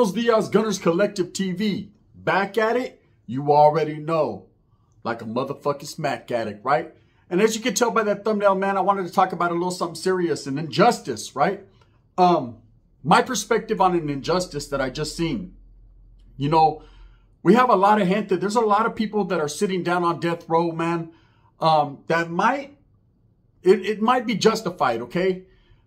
Buenos Dias, Gunners Collective TV. Back at it, you already know. Like a motherfucking smack addict, right? And as you can tell by that thumbnail, man, I wanted to talk about a little something serious, an injustice, right? My perspective on an injustice that I just seen. You know, we have a lot of gente. There's a lot of people that are sitting down on death row, man. That might, it might be justified, okay?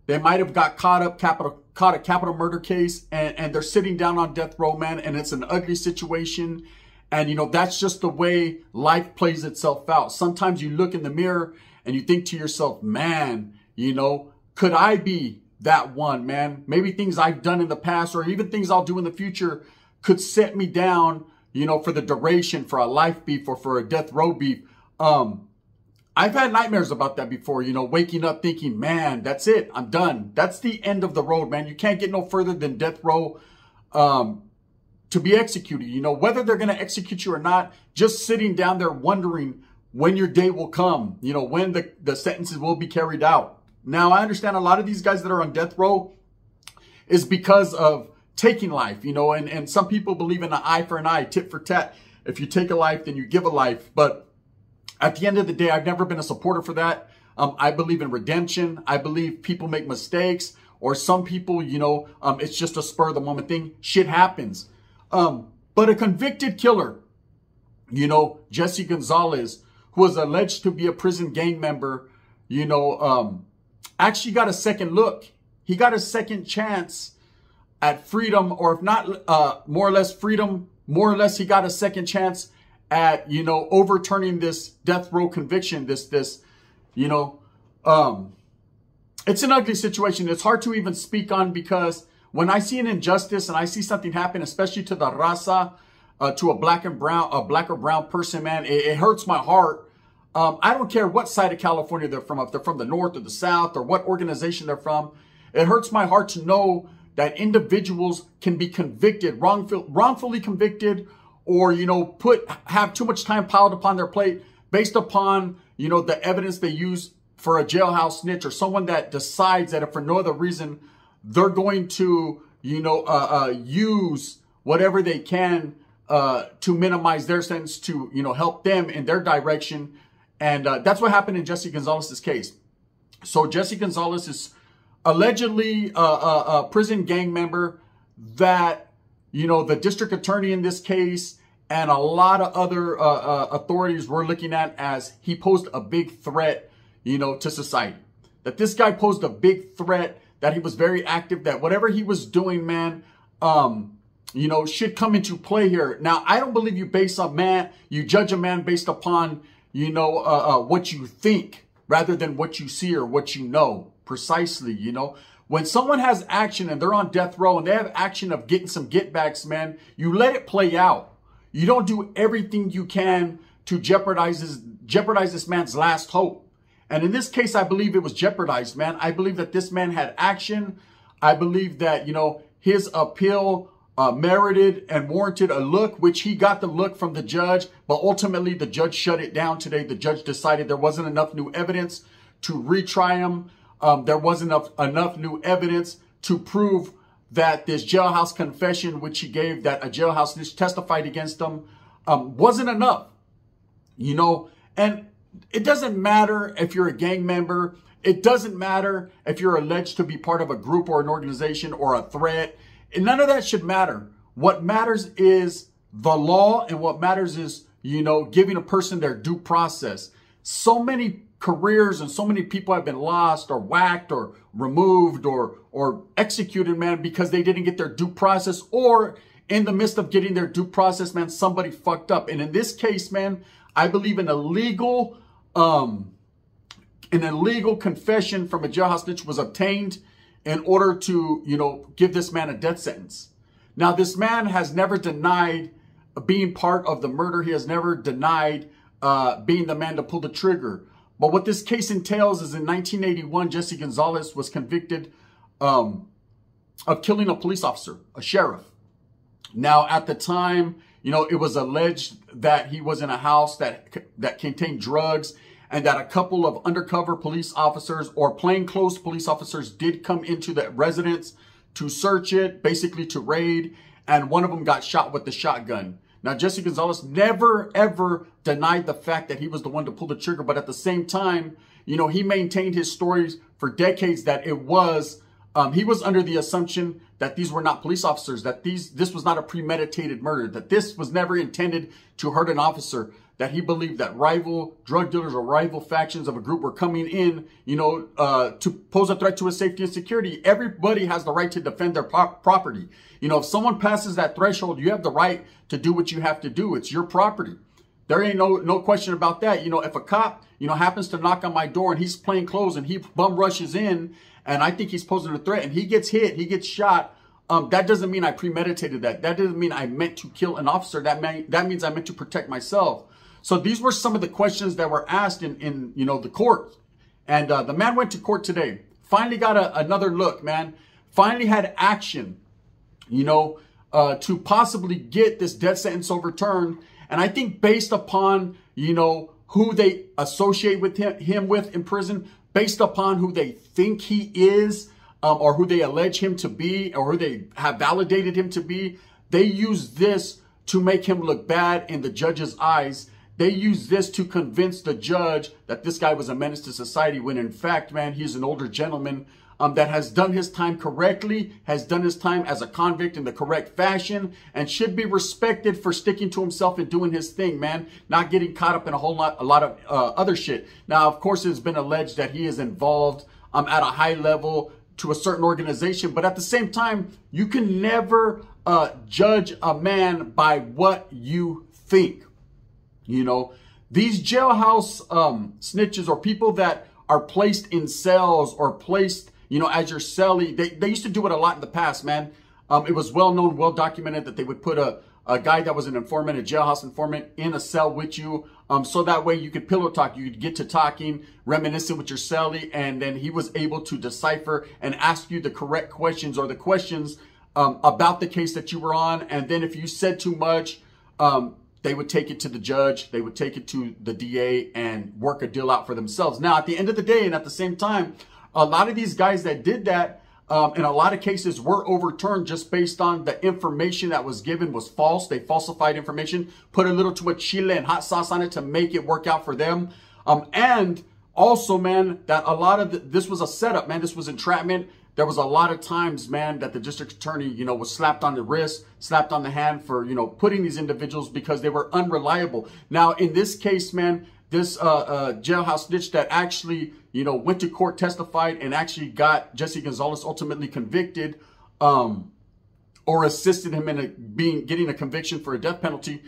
They might have got caught a capital murder case, and they're sitting down on death row, man, and it's an ugly situation. And, you know, that's just the way life plays itself out. Sometimes you look in the mirror and you think to yourself, man, you know, could I be that one, man? Maybe things I've done in the past or even things I'll do in the future could set me down, you know, for the duration, for a life beef or for a death row beef. I've had nightmares about that before, you know, waking up thinking, man, that's it. I'm done. That's the end of the road, man. You can't get no further than death row to be executed. You know, whether they're going to execute you or not, just sitting down there wondering when your day will come, you know, when the sentences will be carried out. Now, I understand a lot of these guys that are on death row is because of taking life, you know, and some people believe in an eye for an eye, tit for tat. If you take a life, then you give a life. But at the end of the day, I've never been a supporter for that. I believe in redemption. I believe people make mistakes, or some people, you know, it's just a spur of the moment thing. Shit happens. But a convicted killer, you know, Jesse Gonzalez, who was alleged to be a prison gang member, you know, actually got a second look. He got a second chance at freedom, or if not, more or less freedom, more or less he got a second chance at, you know, overturning this death row conviction, this, you know, it's an ugly situation. It's hard to even speak on, because when I see an injustice and I see something happen, especially to the raza, to a black or brown person, man, it hurts my heart. I don't care what side of California they're from, if they're from the north or the south or what organization they're from. It hurts my heart to know that individuals can be convicted, wrongfully convicted, or, you know, have too much time piled upon their plate based upon, you know, the evidence they use for a jailhouse snitch, or someone that decides that if for no other reason, they're going to, you know, use whatever they can to minimize their sentence, to, you know, help them in their direction. And that's what happened in Jesse Gonzalez's case. So Jesse Gonzalez is allegedly a prison gang member that, you know, the district attorney in this case and a lot of other authorities were looking at as he posed a big threat, you know, to society. That this guy posed a big threat, that he was very active, that whatever he was doing, man, you know, should come into play here. Now, I don't believe you judge a man based upon, you know, what you think rather than what you see or what you know precisely, you know. When someone has action and they're on death row and they have action of getting some getbacks, man, you let it play out. You don't do everything you can to jeopardize this man's last hope. And in this case, I believe it was jeopardized, man. I believe that this man had action. I believe that, you know, his appeal merited and warranted a look, which he got the look from the judge. But ultimately, the judge shut it down today. The judge decided there wasn't enough new evidence to retry him. There wasn't enough new evidence to prove that this jailhouse confession, which he gave, that a jailhouse snitch testified against him, wasn't enough, you know. And it doesn't matter if you're a gang member. It doesn't matter if you're alleged to be part of a group or an organization or a threat. And none of that should matter. What matters is the law, and what matters is, you know, giving a person their due process. So many careers and so many people have been lost or whacked or removed or executed, man, because they didn't get their due process, or in the midst of getting their due process, man, somebody fucked up. And in this case, man, I believe an illegal confession from a jailhouse snitch was obtained in order to, you know, give this man a death sentence. Now, this man has never denied being part of the murder. He has never denied being the man to pull the trigger. But what this case entails is in 1981, Jesse Gonzalez was convicted of killing a police officer, a sheriff. Now, at the time, you know, it was alleged that he was in a house that contained drugs, and that a couple of undercover police officers or plainclothes police officers did come into that residence to search it, basically to raid. and one of them got shot with the shotgun. Now, Jesse Gonzalez never, ever denied the fact that he was the one to pull the trigger. But at the same time, you know, he maintained his stories for decades that it was, he was under the assumption that these were not police officers, that this was not a premeditated murder, that this was never intended to hurt an officer, that he believed that rival drug dealers or rival factions of a group were coming in, you know, to pose a threat to his safety and security. Everybody has the right to defend their property. You know, if someone passes that threshold, you have the right to do what you have to do. It's your property. There ain't no question about that. You know, if a cop, you know, happens to knock on my door and he's plain clothes and he bum rushes in and I think he's posing a threat and he gets hit, he gets shot, that doesn't mean I premeditated that. That doesn't mean I meant to kill an officer. That means I meant to protect myself. So these were some of the questions that were asked in you know, the court. And the man went to court today. Finally got another look, man. Finally had action, you know, to possibly get this death sentence overturned. And I think based upon, you know, who they associate with him with in prison, based upon who they think he is, or who they allege him to be, or who they have validated him to be, they use this to make him look bad in the judge's eyes. They use this to convince the judge that this guy was a menace to society, when in fact, man, he's an older gentleman that has done his time correctly, has done his time as a convict in the correct fashion, and should be respected for sticking to himself and doing his thing, man, not getting caught up in a lot of other shit. Now, of course, it's been alleged that he is involved at a high level to a certain organization, but at the same time, you can never judge a man by what you think. You know, these jailhouse snitches, or people that are placed in cells or placed, you know, as your cellie, they used to do it a lot in the past, man. It was well known, well documented that they would put a guy that was an informant, a jailhouse informant, in a cell with you. So that way you could pillow talk, you could get to talking, reminiscing with your cellie, and then he was able to decipher and ask you the correct questions, or the questions about the case that you were on. And then if you said too much, they would take it to the judge, they would take it to the DA and work a deal out for themselves. Now, at the end of the day, and at the same time, a lot of these guys that did that, in a lot of cases, were overturned just based on the information that was given was false. They falsified information, put a little too much chile and hot sauce on it to make it work out for them. And also, man, that a lot of this was a setup, man. This was entrapment. There was a lot of times, man, that the district attorney, you know, was slapped on the wrist, slapped on the hand for, you know, putting these individuals because they were unreliable. Now, in this case, man, this jailhouse snitch that actually, you know, went to court, testified, and actually got Jesse Gonzalez ultimately convicted, or assisted him in getting a conviction for a death penalty,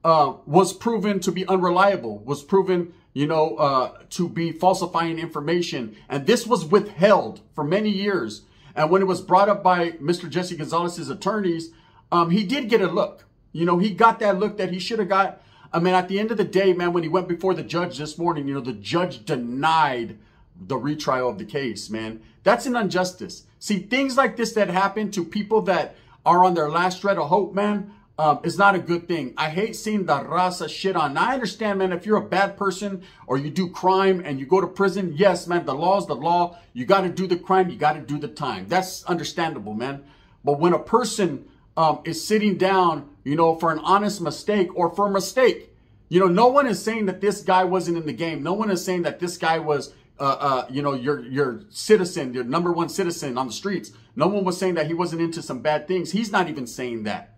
was proven to be unreliable, was proven, you know, to be falsifying information. And this was withheld for many years. And when it was brought up by Mr. Jesse Gonzalez's attorneys, he did get a look. You know, he got that look that he should have got. I mean, at the end of the day, man, when he went before the judge this morning, you know, the judge denied the retrial of the case, man. That's an injustice. See, things like this that happen to people that are on their last shred of hope, man, is not a good thing. I hate seeing the raza shit on. Now, I understand, man, if you're a bad person or you do crime and you go to prison, yes, man, the law is the law. You got to do the crime. You got to do the time. That's understandable, man. But when a person is sitting down, you know, for an honest mistake or for a mistake, you know, no one is saying that this guy wasn't in the game. No one is saying that this guy was, you know, your citizen, your number one citizen on the streets. No one was saying that he wasn't into some bad things. He's not even saying that.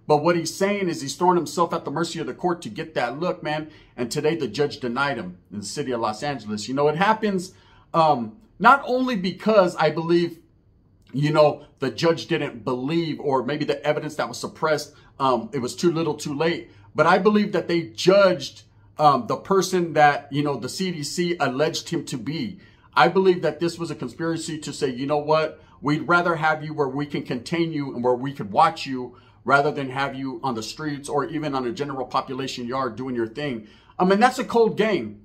But what he's saying is he's throwing himself at the mercy of the court to get that look, man. And today the judge denied him in the city of Los Angeles. You know, it happens not only because I believe, you know, the judge didn't believe, or maybe the evidence that was suppressed, it was too little too late. But I believe that they judged the person that, you know, the CDC alleged him to be. I believe that this was a conspiracy to say, you know what, we'd rather have you where we can contain you and where we could watch you, rather than have you on the streets or even on a general population yard doing your thing. I mean, that's a cold game,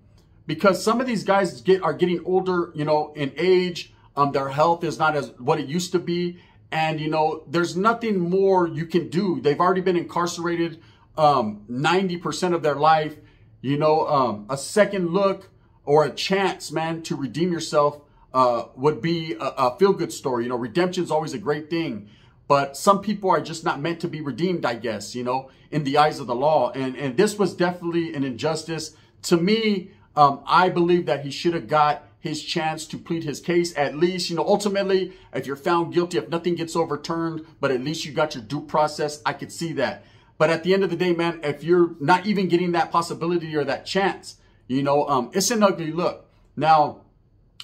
because some of these guys are getting older, you know, in age. Their health is not as what it used to be. And, you know, there's nothing more you can do. They've already been incarcerated 90% of their life. You know, a second look or a chance, man, to redeem yourself would be a feel-good story. You know, redemption is always a great thing. But some people are just not meant to be redeemed, I guess, you know, in the eyes of the law. And this was definitely an injustice. To me, I believe that he should have got his chance to plead his case. At least, you know, ultimately, if you're found guilty, if nothing gets overturned, but at least you got your due process, I could see that. But at the end of the day, man, if you're not even getting that possibility or that chance, you know, it's an ugly look. Now,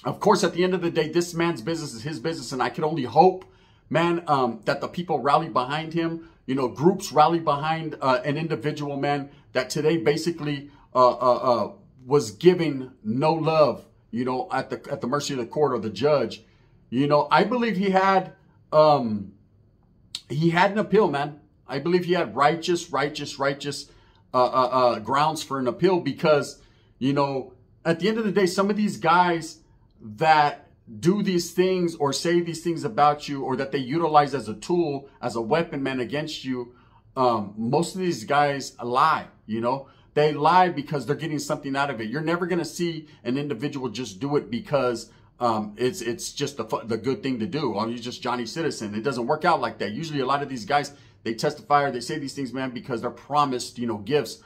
of course, at the end of the day, this man's business is his business. And I can only hope, man, that the people rally behind him. You know, groups rally behind an individual, man, that today basically was given no love, you know, at the mercy of the court or the judge. You know, I believe he had an appeal, man. I believe he had righteous grounds for an appeal because, you know, at the end of the day, some of these guys that do these things or say these things about you or that they utilize as a tool, as a weapon, man, against you, most of these guys lie, you know. They lie because they're getting something out of it. You're never going to see an individual just do it because it's just the good thing to do. Or you're just Johnny Citizen. It doesn't work out like that. Usually a lot of these guys, they testify or they say these things, man, because they're promised, you know, gifts,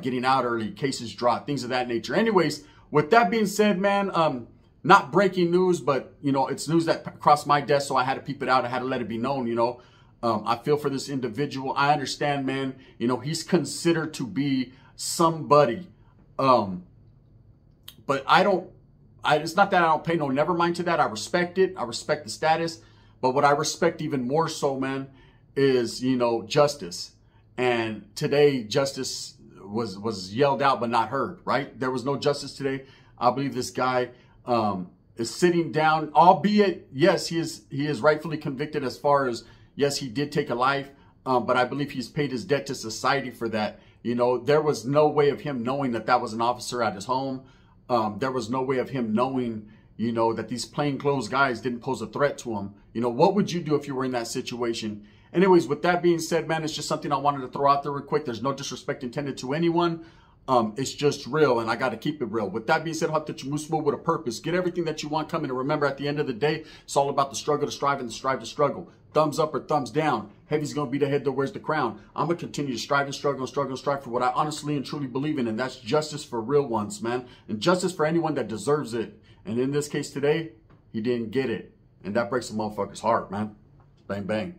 getting out early, cases dropped, things of that nature. Anyways, with that being said, man, not breaking news, but, you know, it's news that crossed my desk, so I had to peep it out. I had to let it be known, you know. I feel for this individual. I understand, man, you know, he's considered to be somebody. But it's not that I don't pay no never mind to that. I respect it. I respect the status. But what I respect even more so, man, is, you know, justice. And today, justice was yelled out but not heard, right? There was no justice today. I believe this guy is sitting down, albeit, yes, he is rightfully convicted as far as, yes, he did take a life, but I believe he's paid his debt to society for that. You know, there was no way of him knowing that that was an officer at his home. There was no way of him knowing, you know, that these plainclothes guys didn't pose a threat to him. You know, what would you do if you were in that situation? Anyways, with that being said, man, it's just something I wanted to throw out there real quick. There's no disrespect intended to anyone. It's just real, and I got to keep it real. With that being said, hope that you move with a purpose. Get everything that you want coming. And remember, at the end of the day, it's all about the struggle to strive and the strive to struggle. Thumbs up or thumbs down. Heavy's going to be the head that wears the crown. I'm going to continue to strive and struggle and struggle and strive for what I honestly and truly believe in, and that's justice for real ones, man. And justice for anyone that deserves it. And in this case today, he didn't get it. And that breaks a motherfucker's heart, man. Bang, bang.